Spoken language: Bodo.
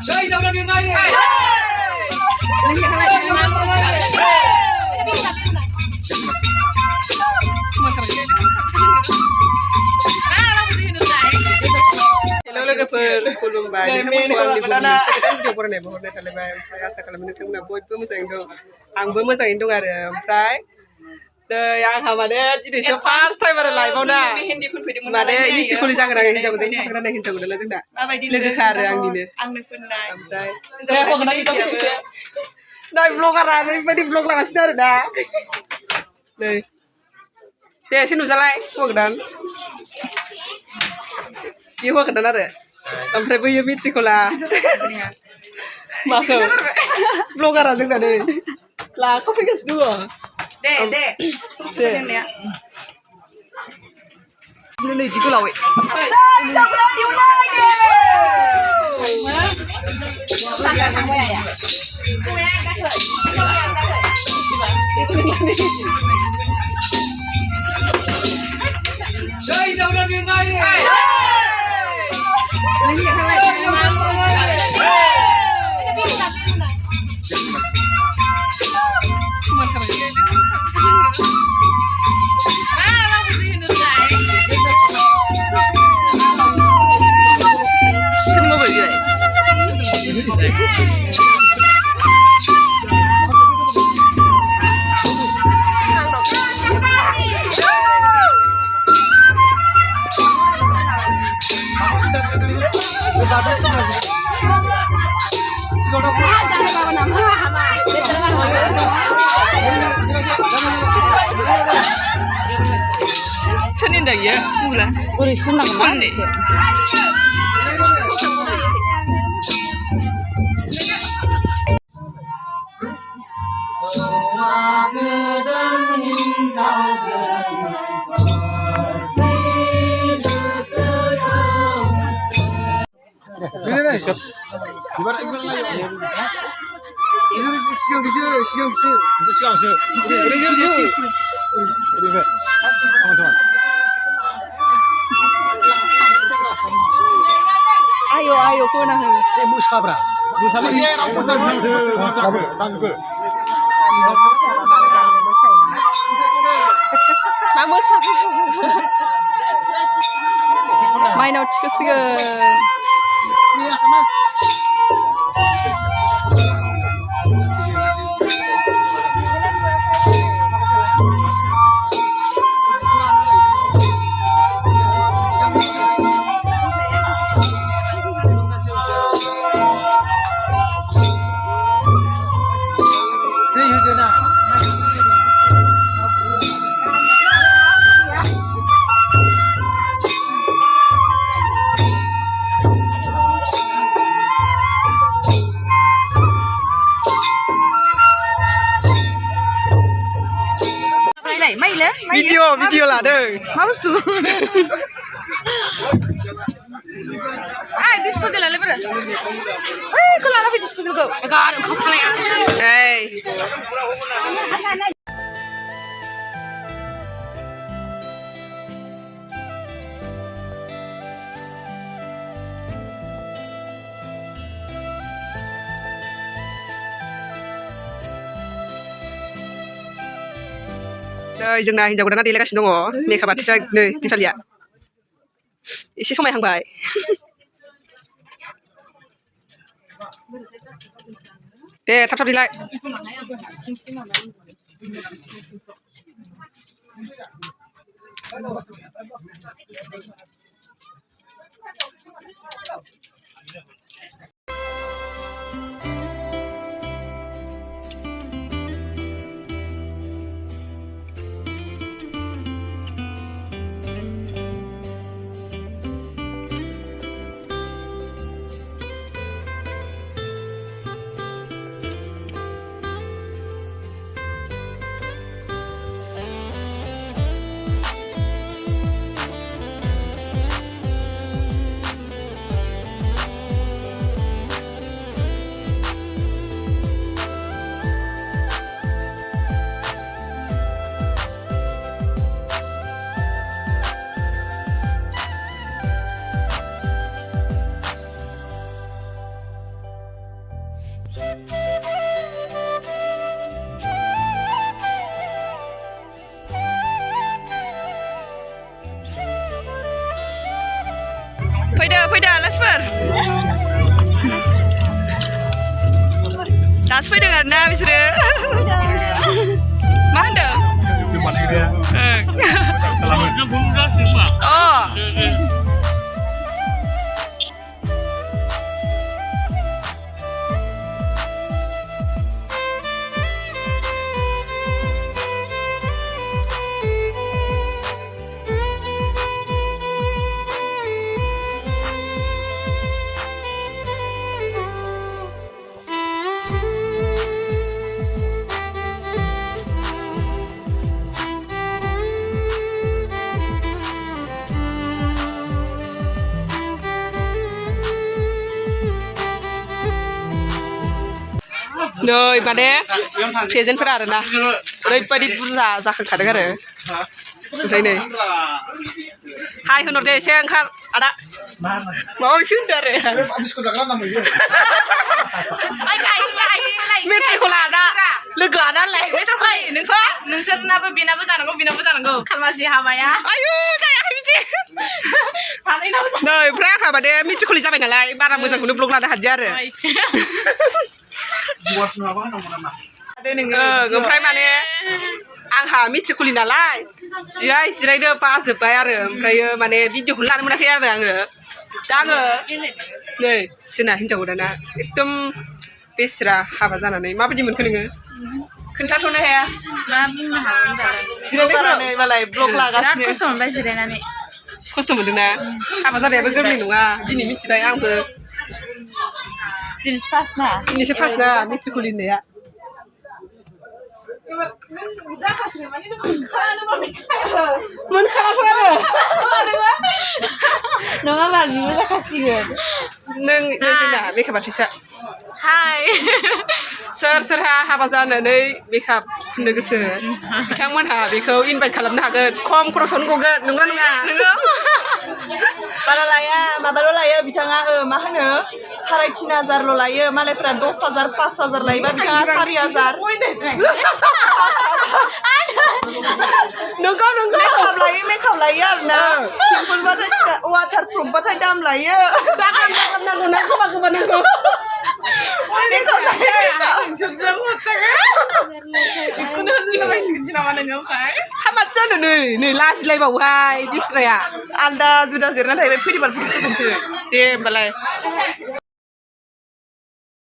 Đây trong lần này này. Hello लोगोफोर खुलुमबाय नोंथांमोनखौ आंनि बुहुमनि सेकेन्ड भिडिअ फरायनाय महरनाय थालायबाय ओमफ्राय आसा खालामो नोंथांमोना बयबो मोजाङैनो दं आंबो मोजाङैनो दं आरो ओमफ्राय नै आंहा माने दिनैसो फार्स्ट टाइम आरो लाइफआव ना माने मिथिखुलि जागोन आं हिनजावजों थांग्रानाय हिनजाव गोदाना जोंना लोगोखा आरो आंनिनो ओमफ्राय नै ब्लगारा ओरैबायदि ब्लग लागासिनो आरो दा नै दे एसे नुजालाय हौवा गोदान बे हौवा गोदान आरो ओमफ्राय बैयो मिथिखुला माखौ ब्लगारा जोंना नै लाखाफैगासिनो दङ दे नै जि गोलावै Đây đâu là miền Tây này. 천인다 얘 몰라 우리 시점 나가면 돼 Ayo ayo kau nak musabra musabra ni main nak cikgu cikgu video lah deh. Harus tu. Disposal lah lepas. Kau lah lepas disposal kau. Agar kau kena. नै जोंना हिनजाव गोदाना देलायगासिनो दङ मेकआप आर्टिस्टआ नै दिफालिया एसे समायहांबाय दे थाब थाब देलाय फैदो आलासिफोर दासो फैदों आरोना बिसोरो मा होनदों नै माने प्रेजेन्टफोरा आरोना ओरैबायदि बुरजा जाखांखादों आरो ओमफ्राय नै हाय होनहर दे एसे ओंखार आदा माबा मोनसे होनदो आरो मेट्रिकखौ लाना लोगो लानालाय मेट्रिकखौ नोंसोरनाबो बेनाबो जानांगौ खालमासि हाबाया आयु जायाखै बिदि सानैनाबो नै ओमफ्राय आंहा माने मेट्रिकखौ जाबाय नालाय बारा मोजांखौनो ब्लग लानो हादिया आरो ओमफ्राय माने आंहा मिथिखुलि नालाय जिरायनो बाजोब्बाय आरो ओमफ्रायो माने भिडिअखौ लानो मोनाखै आरो आङो दा आङो नै जोंना हिन्जाव गोदाना एकदम बेस्रा हाबा जानानै माबायदि मोनखो नोङो खोन्थाथ'नो हाया मा बुंनो हागोन दा जिरायनानै मालाय ब्लग लागासिनो खस्थ' मोनबाय जिरायनानै खस्थ' मोनदोंना हाबा जानायाबो गोरलै नङा दिनै मिथिबाय आंबो दिनैसो फार्स्ट ना मिथिखुलि होननाया मोनखालाथ' आरो नङाबा बिबो जाखासिगोन नों जोंना मेकआप आर्टिस्टआ हाय सोरहा हाबा जानानै मेकआप फुननो गोसो बिथांमोनहा बेखौ इनभाइट खालामनो हागोन खम खरसावनो गगोन नंगौ नङा नोंगौ बारा लाया माबाल' लायो बिथाङा मा होनो 3,500 लायो मालायफ्रा 10,000 5,000 लायोबा बिथाङा 4,000 नंगौ मेकआप लायो आरोना सिम्पोल बाथाय वाटार प्रुफ बाथाय दाम लायो नांगौ ना गोबा नांगौ मेकआप लायो हाबाद जानो नै लाजिलायबावोहाय बिस्राया आलदा जुदा जिरना थाहैबाय फैबाल फट'सो खनसै दे होमबालाय